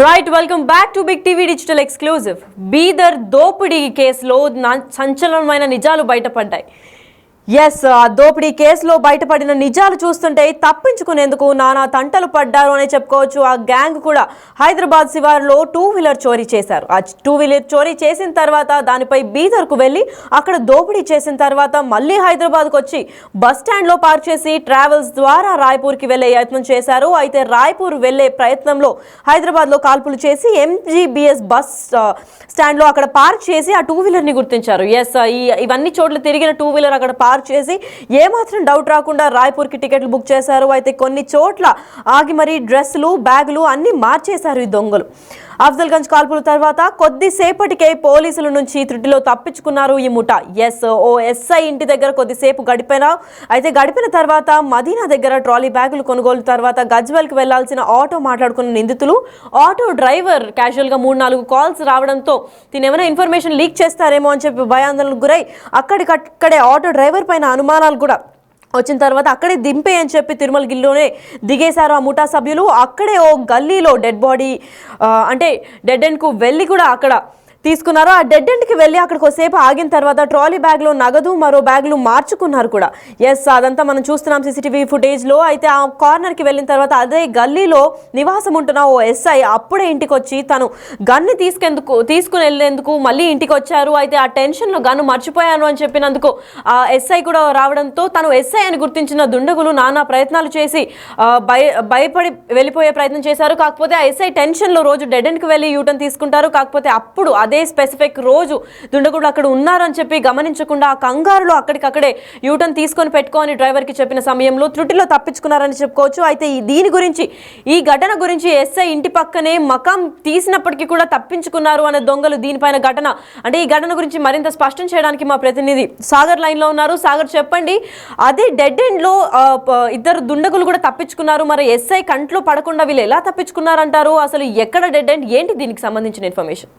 Right, welcome back to big TV digital exclusive. Bidar దోపిడీ కేసులో సంచలనమైన నిజాలు బయటపడ్డాయి. దోపిడీ కేసులో బయటపడిన నిజాలు చూస్తుంటే తప్పించుకునేందుకు నానా తంటలు పడ్డారు అనే చెప్పుకోవచ్చు. ఆ గ్యాంగ్ కూడా హైదరాబాద్ శివారులో 2 వీలర్ చోరీ చేశారు. ఆ 2 వీలర్ చోరీ చేసిన తర్వాత దానిపై బీదర్కు వెళ్ళి అక్కడ దోపిడీ చేసిన తర్వాత మళ్ళీ హైదరాబాద్కు వచ్చి బస్ స్టాండ్లో పార్క్ చేసి ట్రావెల్స్ ద్వారా రాయ్పూర్కి వెళ్లే యత్నం చేశారు. అయితే రాయ్పూర్ వెళ్లే ప్రయత్నంలో హైదరాబాద్లో కాల్పులు చేసి ఎంజీబీఎస్ బస్ స్టాండ్లో అక్కడ పార్క్ చేసి ఆ 2 వీలర్ని గుర్తించారు. ఇవన్నీ చోట్ల తిరిగిన 2 వీలర్ అక్కడ పార్క్ చేసి ఏమాత్రం డౌట్ రాకుండా రాయ్పూర్కి టికెట్లు బుక్ చేశారు. అయితే కొన్ని చోట్ల ఆగి మరీ డ్రెస్సులు, బ్యాగులు అన్ని మార్చేశారు ఈ దొంగలు. అఫ్జల్గంజ్ కాల్పుల తర్వాత కొద్దిసేపటికే పోలీసుల నుంచి త్రుటిలో తప్పించుకున్నారు ఈ ముఠా. ఓ ఎస్ఐ ఇంటి దగ్గర కొద్దిసేపు గడిపిన తర్వాత మదీనా దగ్గర ట్రాలీ బ్యాగులు కొనుగోలు తర్వాత గజ్వెల్కి వెళ్లాల్సిన ఆటో మాట్లాడుకున్న నిందితులు, ఆటో డ్రైవర్ క్యాజువల్గా 3-4 కాల్స్ రావడంతో ఏమైనా ఇన్ఫర్మేషన్ లీక్ చేస్తారేమో అని చెప్పి భయాందోళనకు గురై అక్కడికక్కడే ఆటో డ్రైవర్ పైన అనుమానాలు కూడా వచ్చిన తర్వాత అక్కడే దింపే అని చెప్పి తిరుమల గిల్లోనే దిగేశారు ఆ ముఠా సభ్యులు. అక్కడే ఓ గల్లీలో డెడ్ ఎండ్కు వెళ్ళి కూడా అక్కడ తీసుకున్నారు. ఆ డెడ్ ఎండ్కి వెళ్ళి అక్కడ కొద్దిసేపు ఆగిన తర్వాత ట్రాలీ బ్యాగ్లో నగదు, మరో బ్యాగులు మార్చుకున్నారు కూడా. అదంతా మనం చూస్తున్నాం సీసీటీవీ ఫుటేజ్లో. అయితే ఆ కార్నర్కి వెళ్ళిన తర్వాత అదే గల్లీలో నివాసం ఉంటున్న ఓ ఎస్ఐ అప్పుడే ఇంటికి వచ్చి తను గన్ను తీసుకుని వెళ్ళేందుకు మళ్ళీ ఇంటికి వచ్చారు. అయితే ఆ టెన్షన్లో గన్ను మర్చిపోయాను అని చెప్పినందుకు ఆ ఎస్ఐ కూడా రావడంతో తను ఎస్ఐ అని గుర్తించిన దుండగులు నానా ప్రయత్నాలు చేసి భయపడి వెళ్ళిపోయే ప్రయత్నం చేశారు. కాకపోతే ఆ ఎస్ఐ టెన్షన్లో రోజు డెడ్ ఎండ్కి వెళ్ళి యూటర్న్ తీసుకుంటారు. కాకపోతే అప్పుడు అదే స్పెసిఫిక్ రోజు దుండగుడు అక్కడ ఉన్నారని చెప్పి గమనించకుండా ఆ కంగారులో అక్కడికక్కడే యూటర్న్ తీసుకొని పెట్టుకొని డ్రైవర్కి చెప్పిన సమయంలో త్రుటిలో తప్పించుకున్నారని చెప్పుకోవచ్చు. అయితే ఈ ఘటన గురించి ఎస్ఐ ఇంటి పక్కనే మకాం తీసినప్పటికీ కూడా తప్పించుకున్నారు అనే దొంగలు దీనిపైన ఈ ఘటన గురించి మరింత స్పష్టం చేయడానికి మా ప్రతినిధి సాగర్ లైన్లో ఉన్నారు. సాగర్, చెప్పండి, అదే డెడ్ ఎండ్లో 2 దుండగులు కూడా తప్పించుకున్నారు. మరి ఎస్ఐ కంట్లో పడకుండా వీళ్ళు ఎలా తప్పించుకున్నారంటారు? అసలు ఎక్కడ డెడ్ ఎండ్, ఏంటి దీనికి సంబంధించిన ఇన్ఫర్మేషన్?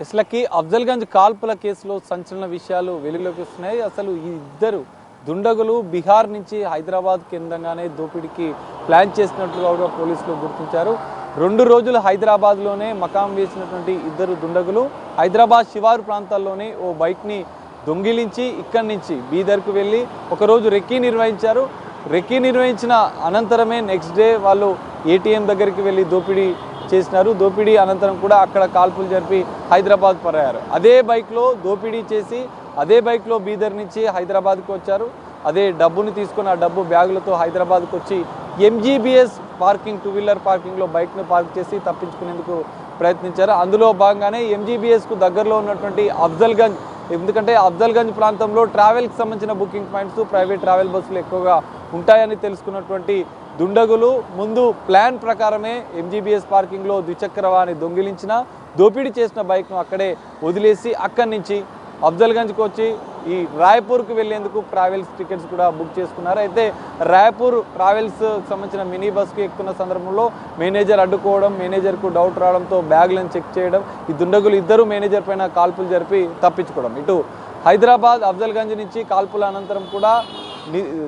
ఇస్లకి అఫ్జల్గంజ్ కాల్పుల కేసులో సంచలన విషయాలు వెలుగులోకి వస్తున్నాయి. అసలు ఈ 2 దుండగులు బీహార్ నుంచి హైదరాబాద్ కేంద్రంగానే దోపిడీకి ప్లాన్ చేసినట్లుగా కూడా పోలీసులు గుర్తించారు. 2 రోజులు హైదరాబాద్లోనే మకాం వేసినటువంటి 2 దుండగులు హైదరాబాద్ శివారు ప్రాంతాల్లోనే ఓ బైక్ని దొంగిలించి ఇక్కడి నుంచి బీదర్కు వెళ్ళి ఒకరోజు రెక్కీ నిర్వహించారు. రెక్కీ నిర్వహించిన అనంతరమే నెక్స్ట్ డే వాళ్ళు ఏటీఎం దగ్గరికి వెళ్ళి దోపిడీ చేసినారు. దోపిడీ అనంతరం కూడా అక్కడ కాల్పులు జరిపి హైదరాబాద్ పరాయారు. అదే బైక్లో దోపిడీ చేసి అదే బైక్లో బీదర్ నుంచి హైదరాబాద్కు వచ్చారు. అదే డబ్బుని తీసుకుని ఆ డబ్బు బ్యాగులతో హైదరాబాద్కు వచ్చి ఎంజీబీఎస్ పార్కింగ్ 2 వీలర్ పార్కింగ్లో బైక్ను పార్క్ చేసి తప్పించుకునేందుకు ప్రయత్నించారు. అందులో భాగంగానే ఎంజీబీఎస్కు దగ్గరలో ఉన్నటువంటి అఫ్జల్గంజ్, ఎందుకంటే అఫ్జల్గంజ్ ప్రాంతంలో ట్రావెల్కి సంబంధించిన బుకింగ్ పాయింట్స్, ప్రైవేట్ ట్రావెల్ బస్సులు ఎక్కువగా ఉంటాయని తెలుసుకున్నటువంటి దుండగులు ముందు ప్లాన్ ప్రకారమే ఎంజీబీఎస్ పార్కింగ్లో ద్విచక్ర వాహనాన్ని దొంగిలించిన దోపిడీ చేసిన బైక్ను అక్కడే వదిలేసి అక్కడి నుంచి అఫ్జల్గంజ్కి వచ్చి ఈ రాయ్పూర్కి వెళ్లేందుకు ట్రావెల్స్ టికెట్స్ కూడా బుక్ చేసుకున్నారు. అయితే రాయ్పూర్ ట్రావెల్స్ సంబంధించిన మినీ బస్కి ఎక్కుతున్న సందర్భంలో మేనేజర్ అడ్డుకోవడం, మేనేజర్కు డౌట్ రావడంతో బ్యాగులను చెక్ చేయడం, ఈ దుండగులు 2 మేనేజర్ పైన కాల్పులు జరిపి తప్పించుకోవడం. ఇటు హైదరాబాద్ అఫ్జల్గంజ్ నుంచి కాల్పుల అనంతరం కూడా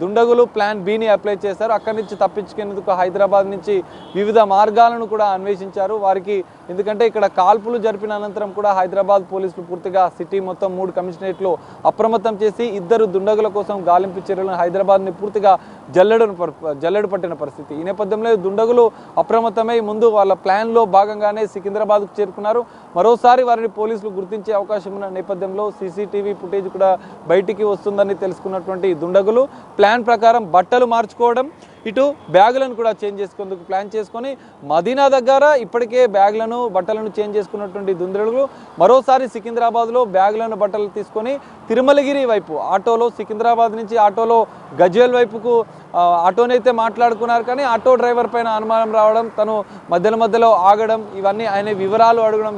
దుండగులు ప్లాన్ బిని అప్లై చేశారు. అక్కడి నుంచి తప్పించుకునేందుకు హైదరాబాద్ నుంచి వివిధ మార్గాలను కూడా అన్వేషించారు. వారికి ఎందుకంటే ఇక్కడ కాల్పులు జరిపిన అనంతరం కూడా హైదరాబాద్ పోలీసులు పూర్తిగా సిటీ మొత్తం 3 కమిషనరేట్లు అప్రమత్తం చేసి 2 దుండగుల కోసం గాలింపు చర్యలను హైదరాబాద్ని పూర్తిగా జల్లెడు పట్టిన పరిస్థితి. ఈ నేపథ్యంలో దుండగులు అప్రమత్తమై ముందు వాళ్ళ ప్లాన్లో భాగంగానే సికింద్రాబాద్కు చేరుకున్నారు. మరోసారి వారిని పోలీసులు గుర్తించే అవకాశం ఉన్న నేపథ్యంలో సీసీటీవీ ఫుటేజ్ కూడా బయటికి వస్తుందని తెలుసుకున్నటువంటి దుండగులు ప్లాన్ ప్రకారం బట్టలు మార్చుకోవడం, ఇటు బ్యాగులను కూడా చేంజ్ చేసుకునేందుకు ప్లాన్ చేసుకొని మదీనా దగ్గర ఇప్పటికే బ్యాగులను బట్టలను చేంజ్ చేసుకున్నటువంటి దుండగులు మరోసారి సికింద్రాబాద్లో బ్యాగులను బట్టలు తీసుకొని తిరుమలగిరి వైపు ఆటోలో, సికింద్రాబాద్ నుంచి ఆటోలో గజ్వేల్ వైపుకు ఆటోనైతే మాట్లాడుకున్నారు. కానీ ఆటో డ్రైవర్ పైన అనుమానం రావడం, తను మధ్యలో ఆగడం, ఇవన్నీ ఆయన వివరాలు అడగడం,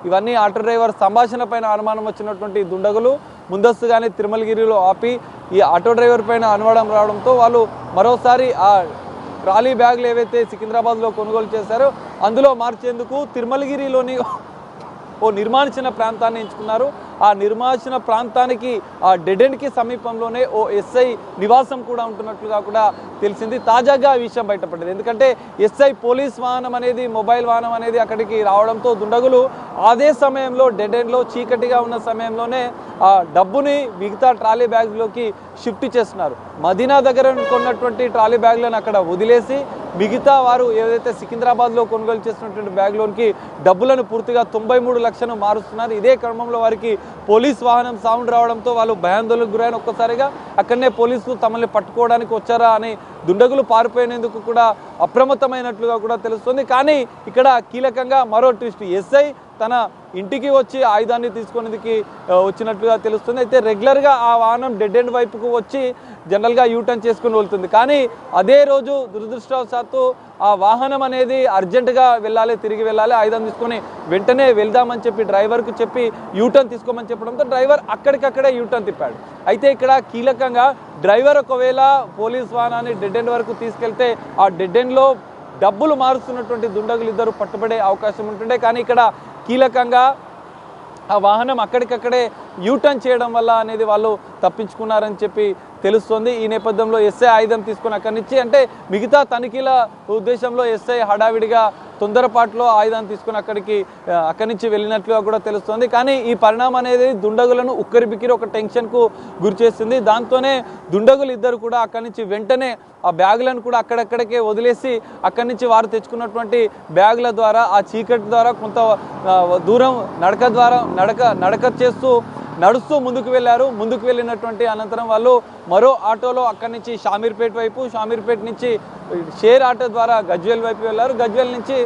ఇవన్నీ ఆటో డ్రైవర్ సంభాషణ పైన అనుమానం వచ్చినటువంటి దుండగులు ముందస్తుగానే తిరుమలగిరిలో ఆపి ఈ ఆటో డ్రైవర్ పైన అనుమానం రావడంతో వాళ్ళు మరోసారి ఆ ట్రాలీ బ్యాగులు ఏవైతే సికింద్రాబాద్లో కొనుగోలు చేశారో అందులో మార్చేందుకు తిరుమలగిరిలోని ఓ నిర్మాణించిన ప్రాంతాన్ని ఎంచుకున్నారు. ఆ నిర్మానుష్య ప్రాంతానికి ఆ డెడ్ ఎండ్కి సమీపంలోనే ఓ ఎస్ఐ నివాసం కూడా ఉంటున్నట్లుగా కూడా తెలిసింది. తాజాగా ఆ విషయం బయటపడ్డది. ఎందుకంటే ఎస్ఐ పోలీస్ వాహనం అనేది, మొబైల్ వాహనం అనేది అక్కడికి రావడంతో దుండగులు అదే సమయంలో డెడ్ ఎండ్లో చీకటిగా ఉన్న సమయంలోనే ఆ డబ్బుని మిగతా ట్రాలీ బ్యాగ్లోకి షిఫ్ట్ చేస్తున్నారు. మదీనా దగ్గర కొన్నటువంటి ట్రాలీ బ్యాగ్లను అక్కడ వదిలేసి మిగతా వారు ఏదైతే సికింద్రాబాద్లో కొనుగోలు చేసినటువంటి బ్యాగ్లోనికి డబ్బులను పూర్తిగా 93 లక్షలు మారుస్తున్నారు. ఇదే క్రమంలో వారికి పోలీస్ వాహనం సౌండ్ రావడంతో వాళ్ళు భయాందోళనకు గురైన ఒక్కసారిగా అక్కడనే పోలీసులు తమల్ని పట్టుకోవడానికి వచ్చారా అని దుండగులు పారిపోయినందుకు కూడా అప్రమత్తమైనట్లుగా కూడా తెలుస్తుంది. కానీ ఇక్కడ కీలకంగా మరో ట్విస్ట్, ఎస్ఐ తన ఇంటికి వచ్చి ఆయుధాన్ని తీసుకునేందుకు వచ్చినట్లుగా తెలుస్తుంది. అయితే రెగ్యులర్గా ఆ వాహనం డెడ్ ఎండ్ వైపుకు వచ్చి జనరల్గా యూటర్న్ చేసుకుని వెళ్తుంది. కానీ అదే రోజు దురదృష్టవశాత్తు ఆ వాహనం అనేది అర్జెంటుగా వెళ్ళాలి, తిరిగి వెళ్ళాలి, ఆయుధం తీసుకొని వెంటనే వెళ్దామని చెప్పి డ్రైవర్కు చెప్పి యూటర్న్ తీసుకోమని చెప్పడంతో డ్రైవర్ అక్కడికక్కడే యూటర్న్ తిప్పాడు. అయితే ఇక్కడ కీలకంగా డ్రైవర్ ఒకవేళ పోలీస్ వాహనాన్ని డెడ్ ఎండ్ వరకు తీసుకెళ్తే ఆ డెడ్ ఎండ్లో డబ్బులు మారుస్తున్నటువంటి దుండగులు ఇద్దరు పట్టుబడే అవకాశం ఉంటుండే. కానీ ఇక్కడ కీలకంగా ఆ వాహనం అక్కడికక్కడే యూటర్న్ చేయడం వల్ల అనేది వాళ్ళు తప్పించుకున్నారని చెప్పి తెలుస్తోంది. ఈ నేపథ్యంలో ఎస్ఐ ఆయుధం తీసుకొని అక్కడి నుంచి, అంటే మిగతా తనిఖీల ఉద్దేశంలో ఎస్ఐ హడావిడిగా తొందరపాటులో ఆయుధాన్ని తీసుకుని అక్కడి నుంచి వెళ్ళినట్లుగా కూడా తెలుస్తోంది. కానీ ఈ పరిణామం అనేది దుండగులను ఉక్కరిబిక్కిరి ఒక టెన్షన్కు గురిచేస్తుంది. దాంతోనే దుండగులు ఇద్దరు కూడా అక్కడి నుంచి వెంటనే ఆ బ్యాగులను కూడా అక్కడక్కడికే వదిలేసి అక్కడి నుంచి వారు తెచ్చుకున్నటువంటి బ్యాగుల ద్వారా ఆ చీకటి ద్వారా కొంత దూరం నడుస్తూ ముందుకు వెళ్ళారు. ముందుకు వెళ్ళినటువంటి అనంతరం వాళ్ళు మరో ఆటోలో అక్కడి నుంచి షామీర్పేట వైపు, షామీర్పేట నుంచి షేర్ ఆటో ద్వారా గజ్వేల్ వైపు వెళ్ళారు. గజ్వేల్ నుంచి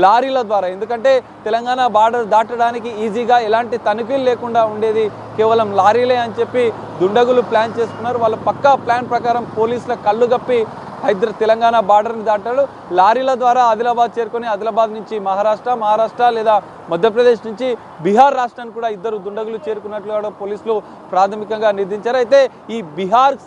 లారీల ద్వారా, ఎందుకంటే తెలంగాణ బార్డర్ దాటడానికి ఈజీగా ఎలాంటి తనిఖీలు లేకుండా ఉండేది కేవలం లారీలే అని చెప్పి దుండగులు ప్లాన్ చేసుకున్నారు. వాళ్ళ పక్కా ప్లాన్ ప్రకారం పోలీసుల కళ్ళు గప్పి తెలంగాణ బార్డర్ని దాటాడు. లారీల ద్వారా ఆదిలాబాద్ చేరుకొని ఆదిలాబాద్ నుంచి మహారాష్ట్ర లేదా మధ్యప్రదేశ్ నుంచి బీహార్ రాష్ట్రానికి కూడా ఇద్దరు దుండగులు చేరుకున్నట్లు పోలీసులు ప్రాథమికంగా నిర్ధారించారు. అయితే ఈ బీదర్కి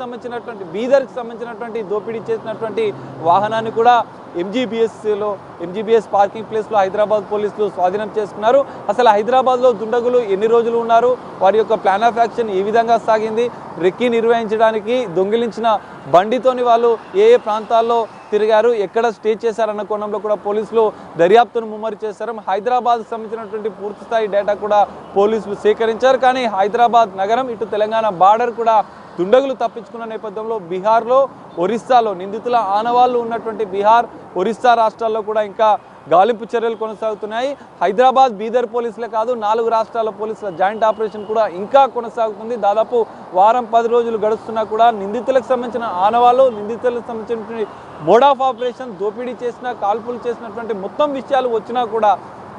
సంబంధించినటువంటి దోపిడీ చేసినటువంటి వాహనాన్ని కూడా ఎంజీబీఎస్ పార్కింగ్ ప్లేస్లో హైదరాబాద్ పోలీసులు స్వాధీనం చేసుకున్నారు. అసలు హైదరాబాద్లో దుండగులు ఎన్ని రోజులు ఉన్నారు, వారి యొక్క ప్లాన్ ఆఫ్ యాక్షన్ ఏ విధంగా సాగింది, రెక్కీ నిర్వహించడానికి దొంగిలించిన బండితోని వాళ్ళు ఏ ప్రాంతాల్లో తిరిగారు, ఎక్కడ స్టే చేశారన్న కోణంలో కూడా పోలీసులు దర్యాప్తును ముమ్మరు చేశారు. హైదరాబాద్కు సంబంధించినటువంటి పూర్తిస్థాయి డేటా కూడా పోలీసులు సేకరించారు. కానీ హైదరాబాద్ నగరం, ఇటు తెలంగాణ బార్డర్ కూడా దుండగులు తప్పించుకున్న నేపథ్యంలో బీహార్లో, ఒరిస్సాలో నిందితుల ఆనవాళ్లు ఉన్నటువంటి బీహార్, ఒరిస్సా రాష్ట్రాల్లో కూడా ఇంకా గాలింపు చర్యలు కొనసాగుతున్నాయి. హైదరాబాద్, బీదర్ పోలీసులే కాదు, 4 రాష్ట్రాల పోలీసుల జాయింట్ ఆపరేషన్ కూడా ఇంకా కొనసాగుతుంది. దాదాపు వారం 10 రోజులు గడుస్తున్నా కూడా నిందితులకు సంబంధించిన ఆనవాళ్ళు, నిందితులకు సంబంధించిన మోడ్ ఆఫ్ ఆపరేషన్, దోపిడీ చేసిన, కాల్పులు చేసినటువంటి మొత్తం విషయాలు వచ్చినా కూడా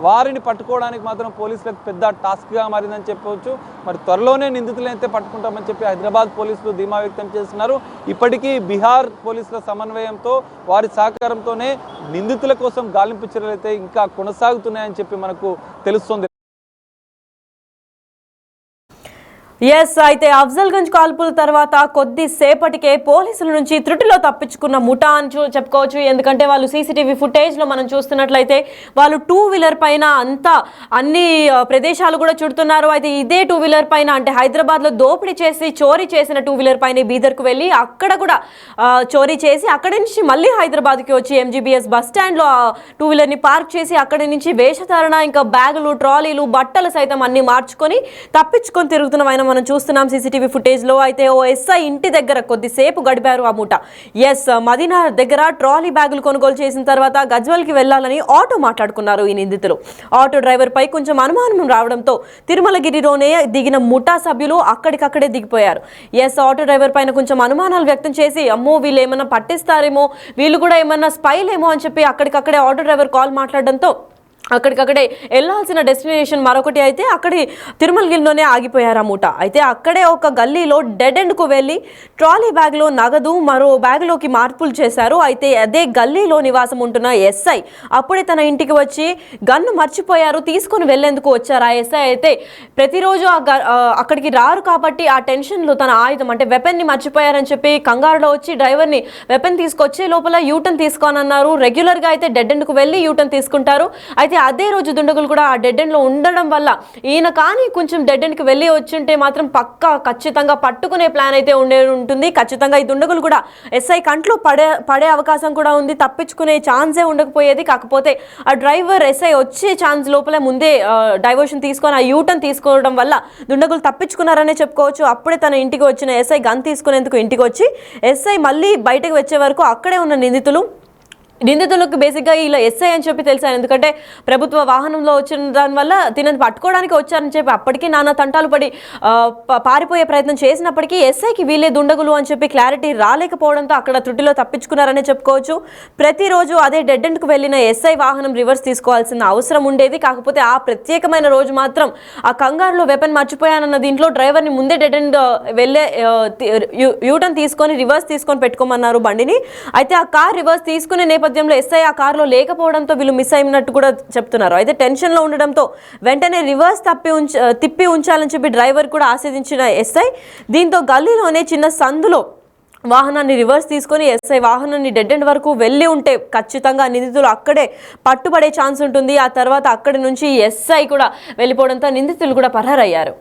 వారిని పట్టుకోవడానికి మాత్రం పోలీసులకు పెద్ద టాస్క్గా మారిందని చెప్పవచ్చు. మరి త్వరలోనే నిందితులను అయితే పట్టుకుంటామని చెప్పి హైదరాబాద్ పోలీసులు ధీమా వ్యక్తం చేస్తున్నారు. ఇప్పటికీ బీహార్ పోలీసుల సమన్వయంతో, వారి సహకారంతోనే నిందితుల కోసం గాలింపు చర్యలు అయితే ఇంకా కొనసాగుతున్నాయని చెప్పి మనకు తెలుస్తుంది. అయితే అఫ్జల్గంజ్ కాల్పుల తర్వాత కొద్దిసేపటికే పోలీసుల నుంచి త్రుటిలో తప్పించుకున్న ముఠా అని చెప్పుకోవచ్చు. ఎందుకంటే వాళ్ళు సీసీటీవీ ఫుటేజ్లో మనం చూస్తున్నట్లయితే వాళ్ళు 2 వీలర్ పైన అన్ని ప్రదేశాలు కూడా చుడుతున్నారు. అయితే ఇదే 2 వీలర్ పైన, అంటే హైదరాబాద్లో దోపిడీ చేసి చోరీ చేసిన 2 వీలర్ పైన బీదర్కు వెళ్ళి అక్కడ కూడా చోరీ చేసి అక్కడి నుంచి మళ్ళీ హైదరాబాద్కి వచ్చి ఎంజీబీఎస్ బస్ స్టాండ్లో 2 వీలర్ని పార్క్ చేసి అక్కడి నుంచి వేషధారణ, ఇంకా బ్యాగులు, ట్రాలీలు, బట్టలు సైతం అన్ని మార్చుకొని తప్పించుకొని తిరుగుతున్న మనం చూస్తున్నాం సీసీటీవీ ఫుటేజ్లో. అయితే ఓ ఎస్ఐ ఇంటి దగ్గర కొద్దిసేపు గడిపారు ఆ మూట. మదీనా దగ్గర ట్రాలీ బ్యాగులు కొనుగోలు చేసిన తర్వాత గజ్వల్కి వెళ్లాలని ఆటో మాట్లాడుకున్నారు ఈ నిందితులు. ఆటో డ్రైవర్ పై కొంచెం అనుమానం రావడంతో తిరుమలగిరిలోనే దిగిన ముఠా సభ్యులు అక్కడికక్కడే దిగిపోయారు. ఆటో డ్రైవర్ పైన కొంచెం అనుమానాలు వ్యక్తం చేసి, అమ్మో వీళ్ళు ఏమన్నా పట్టిస్తారేమో, వీళ్ళు కూడా ఏమన్నా స్పైలేమో అని చెప్పి అక్కడికక్కడే ఆటో డ్రైవర్ కాల్ మాట్లాడడంతో అక్కడికక్కడే వెళ్లాల్సిన డెస్టినేషన్ మరొకటి అయితే అక్కడి తిరుమలగిరిలోనే ఆగిపోయారు ఆ మూట. అయితే అక్కడే ఒక గల్లీలో డెడ్ ఎండ్కు వెళ్ళి ట్రాలీ బ్యాగ్లో నగదు, మరో బ్యాగ్లోకి మార్పులు చేశారు. అయితే అదే గల్లీలో నివాసం ఉంటున్న ఎస్ఐ అప్పుడే తన ఇంటికి వచ్చి గన్ను మర్చిపోయారు, తీసుకొని వెళ్లేందుకు వచ్చారు. ఆ ఎస్ఐ అయితే ప్రతిరోజు అక్కడికి రారు కాబట్టి ఆ టెన్షన్లో తన ఆయుధం, అంటే వెపన్ని మర్చిపోయారని చెప్పి కంగారులో వచ్చి డ్రైవర్ని వెపన్ తీసుకొచ్చే లోపల యూటర్న్ తీసుకోనన్నారు. రెగ్యులర్గా అయితే డెడ్ ఎండ్కు వెళ్ళి యూటర్న్ తీసుకుంటారు. అయితే అయితే అదే రోజు దుండగులు కూడా ఆ డెడ్ ఎండ్లో ఉండడం వల్ల ఈయన కానీ కొంచెం డెడ్ ఎండ్కి వెళ్ళి వచ్చింటే మాత్రం పక్కా ఖచ్చితంగా పట్టుకునే ప్లాన్ అయితే ఉంటుంది. ఖచ్చితంగా ఈ దుండగులు కూడా ఎస్ఐ కంట్లో పడే అవకాశం కూడా ఉంది. తప్పించుకునే ఛాన్సే ఉండకపోయేది. కాకపోతే ఆ డ్రైవర్ ఎస్ఐ వచ్చే ఛాన్స్ లోపలే ముందే డైవర్షన్ తీసుకొని ఆ యూటర్న్ తీసుకోవడం వల్ల దుండగులు తప్పించుకున్నారనే చెప్పుకోవచ్చు. అప్పుడే తన ఇంటికి వచ్చిన ఎస్ఐ గన్ తీసుకునేందుకు ఇంటికి వచ్చి ఎస్ఐ మళ్ళీ బయటకు వచ్చే వరకు అక్కడే ఉన్న నిందితులకు బేసిక్గా ఇలా ఎస్ఐ అని చెప్పి తెలిసాను. ఎందుకంటే ప్రభుత్వ వాహనంలో వచ్చిన దానివల్ల తినని పట్టుకోవడానికి వచ్చారని చెప్పి అప్పటికీ నానా తంటాలు పడి పారిపోయే ప్రయత్నం చేసినప్పటికీ ఎస్ఐకి వీళ్ళే దుండగులు అని చెప్పి క్లారిటీ రాలేకపోవడంతో అక్కడ త్రుటిలో తప్పించుకున్నారనే చెప్పుకోవచ్చు. ప్రతిరోజు అదే డెడ్ ఎండ్కు వెళ్ళిన ఎస్ఐ వాహనం రివర్స్ తీసుకోవాల్సిన అవసరం ఉండేది. కాకపోతే ఆ ప్రత్యేకమైన రోజు మాత్రం ఆ కంగారులో వెపన్ మర్చిపోయానన్న దీంట్లో డ్రైవర్ని ముందే డెడ్ ఎండ్ వెళ్ళే యూటర్న్ తీసుకొని రివర్స్ తీసుకొని పెట్టుకోమన్నారు బండిని. అయితే ఆ కార్ రివర్స్ తీసుకునే నేపథ్యంలో ఎస్ఐ ఆ కారులో లేకపోవడంతో వీళ్ళు మిస్ అయినట్టు కూడా చెప్తున్నారు. అయితే టెన్షన్లో ఉండడంతో వెంటనే రివర్స్ తిప్పి ఉంచాలని చెప్పి డ్రైవర్ కూడా ఆశీర్వదించిన ఎస్ఐ దీంతో గల్లీలోనే చిన్న సందులో వాహనాన్ని రివర్స్ తీసుకొని ఎస్ఐ వాహనాన్ని డెడ్ ఎండ్ వరకు వెళ్ళి ఉంటే ఖచ్చితంగా నిందితులు అక్కడే పట్టుబడే ఛాన్స్ ఉంటుంది. ఆ తర్వాత అక్కడి నుంచి ఎస్ఐ కూడా వెళ్ళిపోవడంతో నిందితులు కూడా పరారయ్యారు.